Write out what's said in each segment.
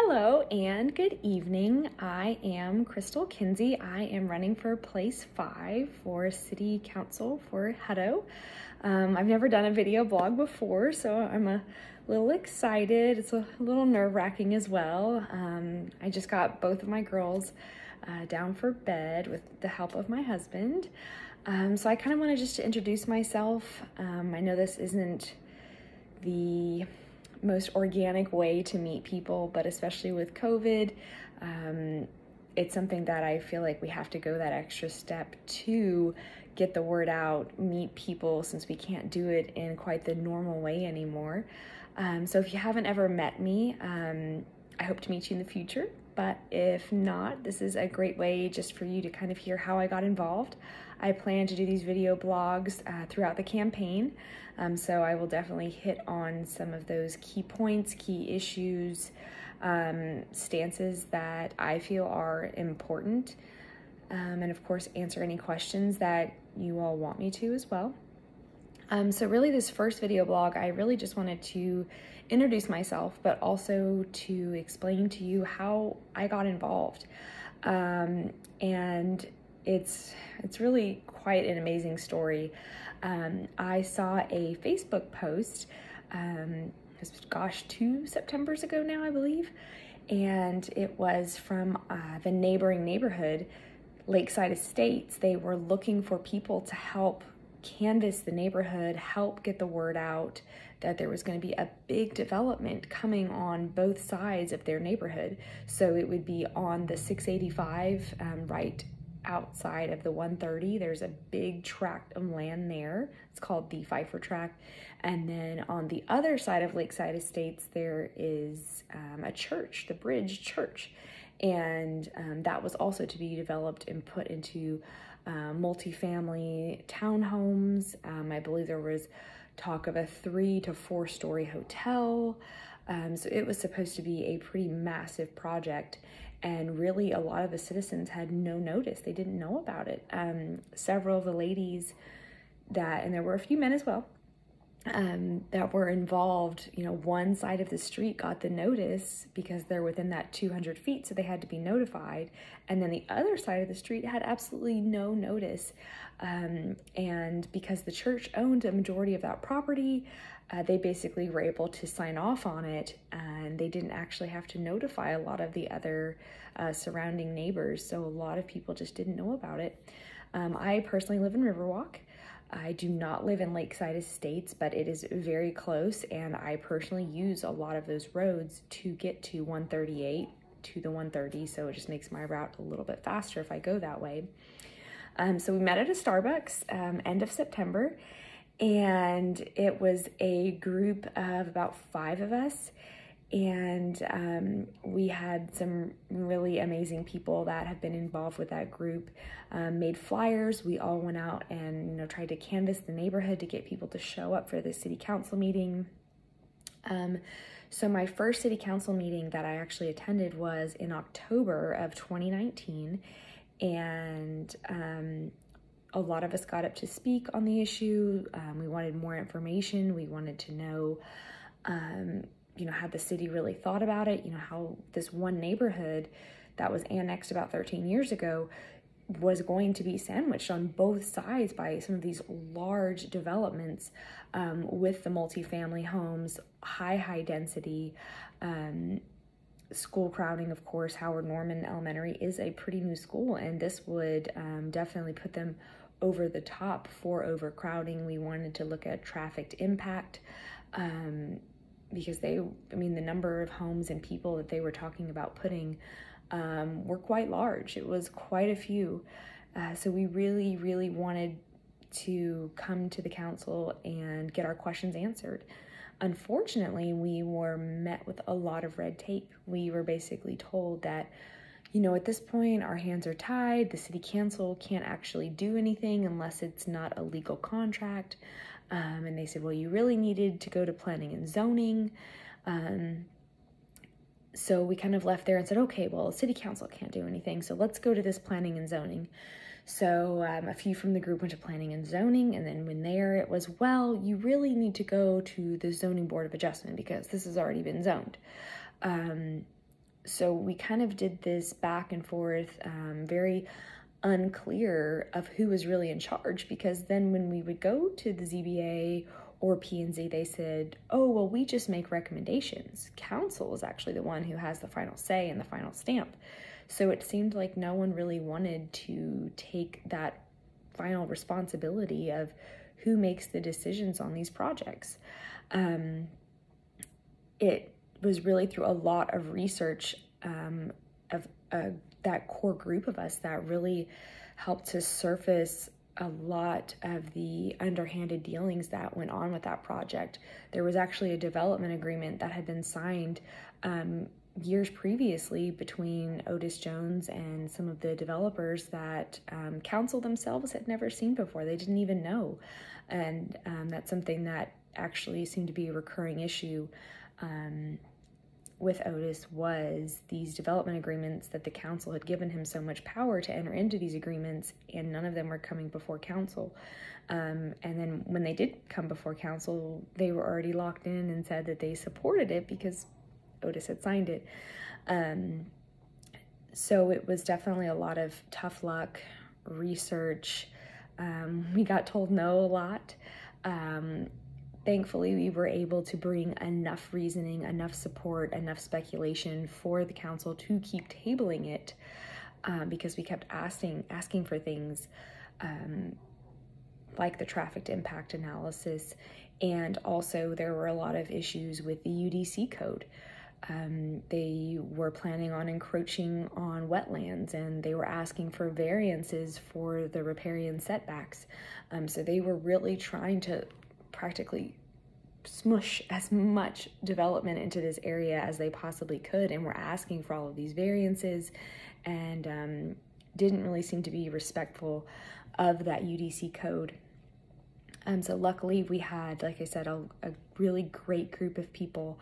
Hello and good evening. I am Crystal Kinsey. I am running for place 5 for City Council for Hutto. I've never done a video blog before, so I'm a little excited. It's a little nerve-wracking as well. I just got both of my girls down for bed with the help of my husband. So I kind of wanted just to introduce myself. I know this isn't the most organic way to meet people, but especially with COVID, it's something that I feel like we have to go that extra step to get the word out, meet people, since we can't do it in quite the normal way anymore. So if you haven't ever met me, I hope to meet you in the future, but if not, this is a great way just for you to kind of hear how I got involved. I plan to do these video blogs throughout the campaign, so I will definitely hit on some of those key points, key issues, stances that I feel are important, and of course answer any questions that you all want me to as well. So really this first video blog, I really just wanted to introduce myself, but also to explain to you how I got involved. And it's really quite an amazing story. I saw a Facebook post, gosh, 2 Septembers ago now, I believe, and it was from the neighboring neighborhood, Lakeside Estates. They were looking for people to help canvass the neighborhood, help get the word out that there was going to be a big development coming on both sides of their neighborhood. So it would be on the 685, right outside of the 130. There's a big tract of land there. It's called the Pfeiffer Tract. And then on the other side of Lakeside Estates, there is a church, the Bridge Church. And that was also to be developed and put into multifamily townhomes. I believe there was talk of a 3 to 4 story hotel. So it was supposed to be a pretty massive project, and really a lot of the citizens had no notice. They didn't know about it. Several of the ladies and there were a few men as well, that were involved, one side of the street got the notice because they're within that 200 feet, so they had to be notified. And then the other side of the street had absolutely no notice. And because the church owned a majority of that property, they basically were able to sign off on it, and they didn't actually have to notify a lot of the other surrounding neighbors. So a lot of people just didn't know about it. I personally live in Riverwalk. I do not live in Lakeside Estates, but it is very close, and I personally use a lot of those roads to get to 138 to the 130, so it just makes my route a little bit faster if I go that way. So we met at a Starbucks end of September, and it was a group of about 5 of us, and we had some really amazing people that have been involved with that group, made flyers. We all went out and tried to canvass the neighborhood to get people to show up for the city council meeting. So my first city council meeting that I actually attended was in October of 2019, and a lot of us got up to speak on the issue. We wanted more information. We wanted to know had the city really thought about it? How this one neighborhood that was annexed about 13 years ago was going to be sandwiched on both sides by some of these large developments, with the multifamily homes, high density, school crowding. Of course, Howard Norman Elementary is a pretty new school, and this would definitely put them over the top for overcrowding. We wanted to look at traffic impact, because the number of homes and people that they were talking about putting were quite large. It was quite a few. So we really wanted to come to the council and get our questions answered. Unfortunately, we were met with a lot of red tape. We were basically told that, at this point, our hands are tied. The city council can't actually do anything unless it's not a legal contract. And they said, well, you really needed to go to planning and zoning. So we kind of left there and said, okay, well, city council can't do anything, so let's go to this planning and zoning. So a few from the group went to planning and zoning, and then when there, it was, well, you really need to go to the zoning board of adjustment because this has already been zoned. So we kind of did this back and forth, very unclear of who was really in charge, because then when we would go to the ZBA or P&Z, they said, oh, well, we just make recommendations. Council is actually the one who has the final say and the final stamp. So it seemed like no one really wanted to take that final responsibility of who makes the decisions on these projects. It was really through a lot of research of that core group of us that really helped to surface a lot of the underhanded dealings that went on with that project. There was actually a development agreement that had been signed years previously between Otis Jones and some of the developers that council themselves had never seen before. They didn't even know. And that's something that actually seemed to be a recurring issue with Otis, was these development agreements that the council had given him so much power to enter into these agreements, and none of them were coming before council. And then when they did come before council, they were already locked in and said that they supported it because Otis had signed it. So it was definitely a lot of tough luck, research. We got told no a lot. Thankfully, we were able to bring enough reasoning, enough support, enough speculation for the council to keep tabling it, because we kept asking for things like the traffic impact analysis, and also there were a lot of issues with the UDC code. They were planning on encroaching on wetlands, and they were asking for variances for the riparian setbacks. So they were really trying to practically smush as much development into this area as they possibly could, and were asking for all of these variances, and didn't really seem to be respectful of that UDC code. So luckily we had, like I said, a really great group of people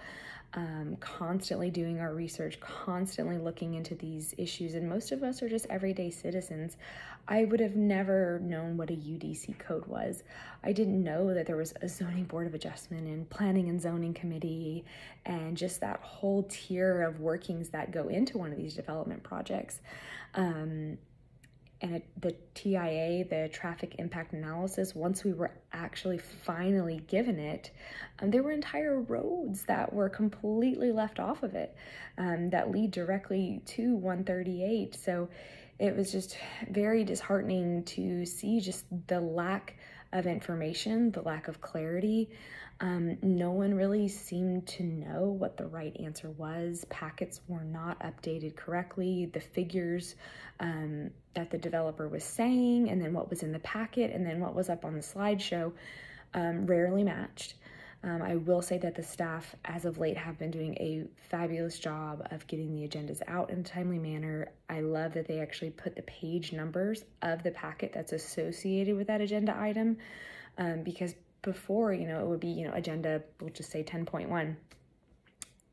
constantly doing our research, constantly looking into these issues, and most of us are just everyday citizens. I would have never known what a UDC code was. I didn't know that there was a zoning board of adjustment and planning and zoning committee, and just that whole tier of workings that go into one of these development projects. And the TIA, the traffic impact analysis, once we were actually finally given it, there were entire roads that were completely left off of it, that lead directly to 138. So it was just very disheartening to see just the lack of information, the lack of clarity. No one really seemed to know what the right answer was. Packets were not updated correctly. The figures that the developer was saying, and then what was in the packet, and then what was up on the slideshow, rarely matched. I will say that the staff, as of late, have been doing a fabulous job of getting the agendas out in a timely manner. I love that they actually put the page numbers of the packet that's associated with that agenda item, because before, it would be, agenda, we'll just say 10.1.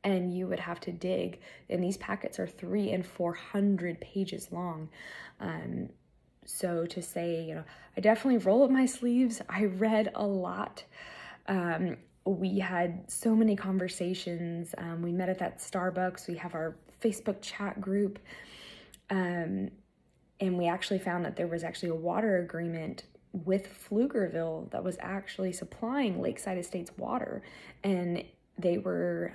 And you would have to dig, and these packets are 300 and 400 pages long. So to say, I definitely roll up my sleeves. I read a lot. We had so many conversations. We met at that Starbucks. We have our Facebook chat group. And we actually found that there was actually a water agreement with Pflugerville that was actually supplying Lakeside Estates water. And they were,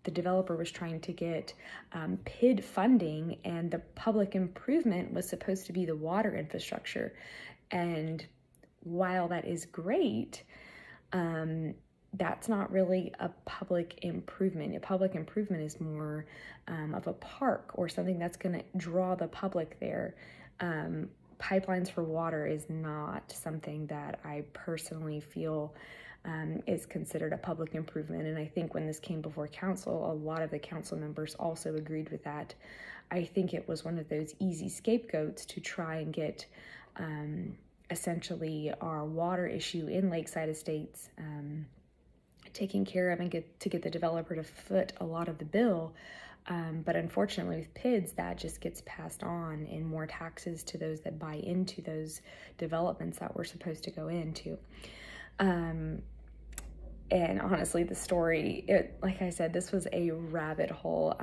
the developer was trying to get PID funding, and the public improvement was supposed to be the water infrastructure. And while that is great, that's not really a public improvement. A public improvement is more of a park or something that's going to draw the public there. Pipelines for water is not something that I personally feel is considered a public improvement. And I think when this came before council, a lot of the council members also agreed with that. I think it was one of those easy scapegoats to try and get essentially our water issue in Lakeside Estates taken care of, and get the developer to foot a lot of the bill. But unfortunately with PIDs, that just gets passed on in more taxes to those that buy into those developments that we're supposed to go into. And honestly, the story, like I said, this was a rabbit hole.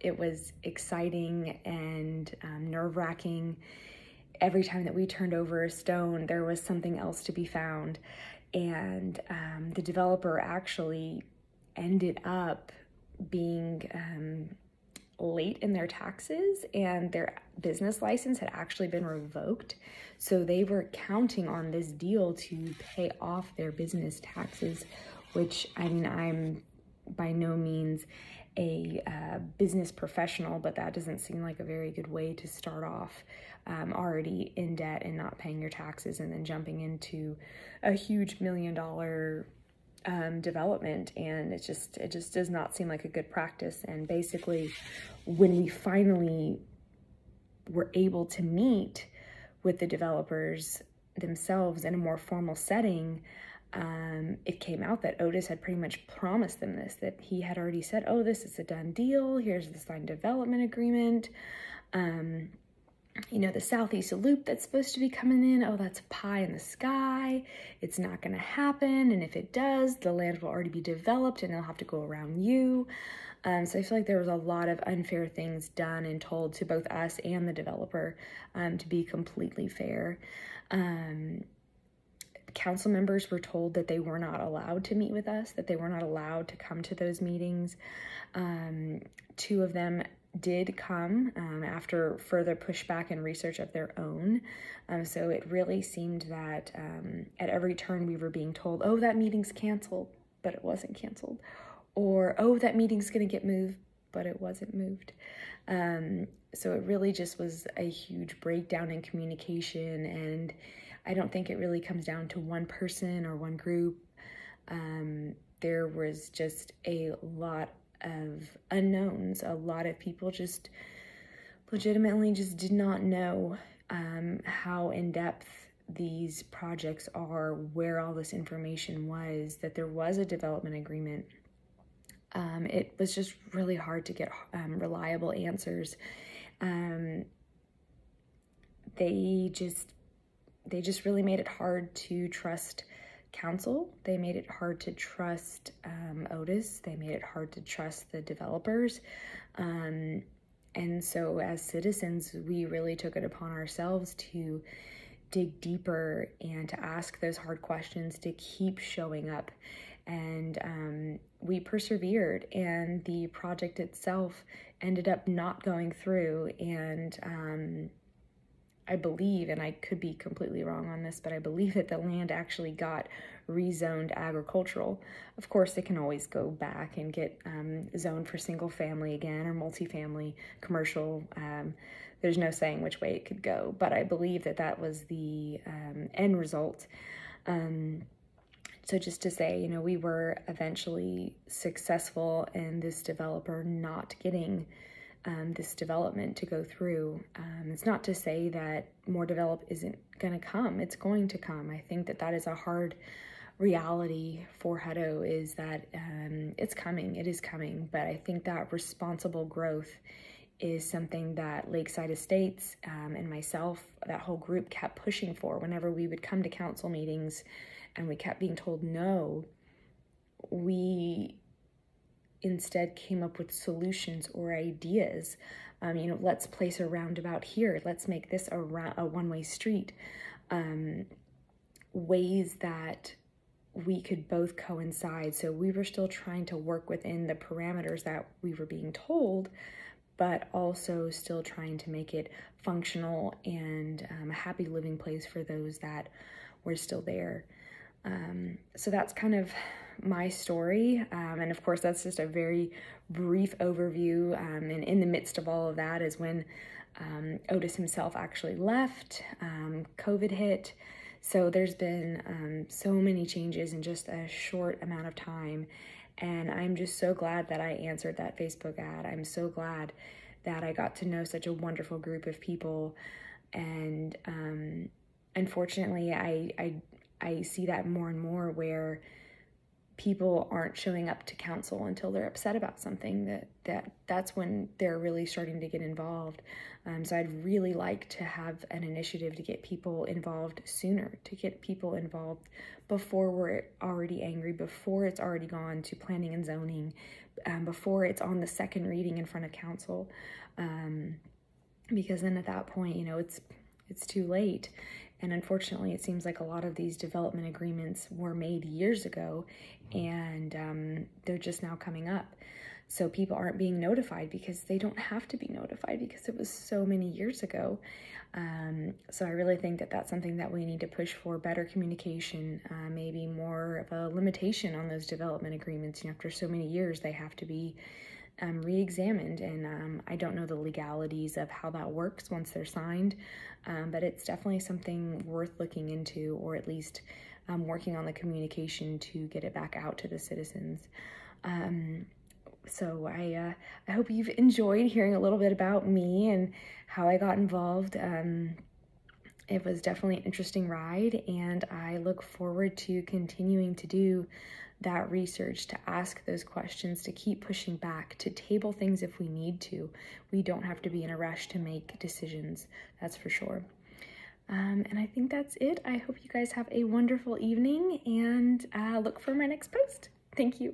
it was exciting and nerve-wracking. Every time that we turned over a stone, there was something else to be found. And the developer actually ended up being late in their taxes, and their business license had actually been revoked. So they were counting on this deal to pay off their business taxes, which, I mean, I'm by no means a business professional, but that doesn't seem like a very good way to start off already in debt and not paying your taxes, and then jumping into a huge $1 million development. And it just does not seem like a good practice. And basically, when we finally were able to meet with the developers themselves in a more formal setting, it came out that Otis had pretty much promised them this, that he had already said, oh, this is a done deal, here's the signed development agreement. You know, the Southeast Loop that's supposed to be coming in, oh, that's a pie in the sky. It's not going to happen. And if it does, the land will already be developed and they'll have to go around you. So I feel like there was a lot of unfair things done and told to both us and the developer, to be completely fair. Council members were told that they were not allowed to meet with us, that they were not allowed to come to those meetings. 2 of them did come after further pushback and research of their own. So it really seemed that at every turn we were being told, oh, that meeting's canceled, but it wasn't canceled. Or, oh, that meeting's going to get moved, but it wasn't moved. So it really just was a huge breakdown in communication, and I don't think it really comes down to one person or one group. There was just a lot of unknowns. A lot of people just legitimately just did not know how in-depth these projects are, where all this information was, that there was a development agreement. It was just really hard to get reliable answers. They just really made it hard to trust council. They made it hard to trust Otis. They made it hard to trust the developers. And so as citizens, we really took it upon ourselves to dig deeper and to ask those hard questions, to keep showing up. And we persevered, and the project itself ended up not going through. And I believe, and I could be completely wrong on this, but I believe that the land actually got rezoned agricultural. Of course, they can always go back and get zoned for single family again, or multifamily, commercial. There's no saying which way it could go, but I believe that that was the end result. So just to say, you know, we were eventually successful in this developer not getting this development to go through. It's not to say that more develop isn't going to come. It's going to come. I think that that is a hard reality for Hutto, is that it's coming. It is coming. But I think that responsible growth is something that Lakeside Estates and myself, that whole group, kept pushing for. Whenever we would come to council meetings and we kept being told no, we instead came up with solutions or ideas. You know, let's place a roundabout here. Let's make this a one-way street. Ways that we could both coincide. So we were still trying to work within the parameters that we were being told, but also still trying to make it functional and a happy living place for those that were still there. So that's kind of my story. And of course, that's just a very brief overview. And in the midst of all of that is when Otis himself actually left, COVID hit. So there's been so many changes in just a short amount of time. And I'm just so glad that I answered that Facebook ad. I'm so glad that I got to know such a wonderful group of people. And unfortunately, I see that more and more, where people aren't showing up to council until they're upset about something. That's when they're really starting to get involved. So I'd really like to have an initiative to get people involved sooner, to get people involved before we're already angry, before it's already gone to planning and zoning, before it's on the second reading in front of council, because then at that point, you know, it's too late. And unfortunately, it seems like a lot of these development agreements were made years ago, and they're just now coming up. So people aren't being notified because they don't have to be notified because it was so many years ago. So I really think that that's something that we need to push for: better communication, maybe more of a limitation on those development agreements. You know, after so many years, they have to be re-examined, and I don't know the legalities of how that works once they're signed, but it's definitely something worth looking into, or at least working on the communication to get it back out to the citizens. So I hope you've enjoyed hearing a little bit about me and how I got involved. It was definitely an interesting ride, and I look forward to continuing to do that research, to ask those questions, to keep pushing back, to table things if we need to. We don't have to be in a rush to make decisions, that's for sure. And I think that's it. I hope you guys have a wonderful evening, and look for my next post. Thank you.